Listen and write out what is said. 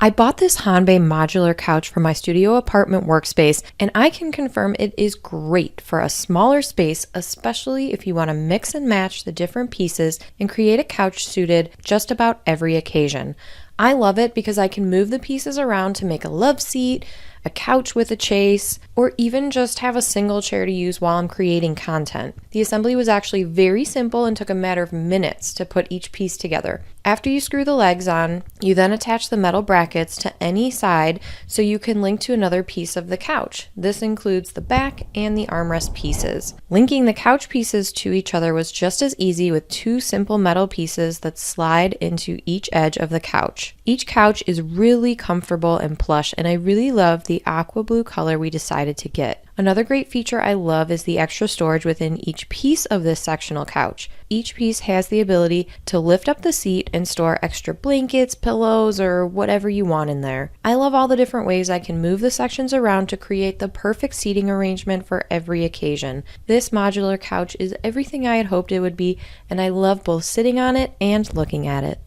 I bought this HONBAY modular couch for my studio apartment workspace, and I can confirm it is great for a smaller space, especially if you want to mix and match the different pieces and create a couch suited just about every occasion. I love it because I can move the pieces around to make a love seat, a couch with a chase, or even just have a single chair to use while I'm creating content. The assembly was actually very simple and took a matter of minutes to put each piece together. After you screw the legs on, you then attach the metal brackets to any side so you can link to another piece of the couch. This includes the back and the armrest pieces. Linking the couch pieces to each other was just as easy with two simple metal pieces that slide into each edge of the couch. Each couch is really comfortable and plush, and I really love the aqua blue color we decided to get. Another great feature I love is the extra storage within each piece of this sectional couch. Each piece has the ability to lift up the seat and store extra blankets, pillows, or whatever you want in there. I love all the different ways I can move the sections around to create the perfect seating arrangement for every occasion. This modular couch is everything I had hoped it would be, and I love both sitting on it and looking at it.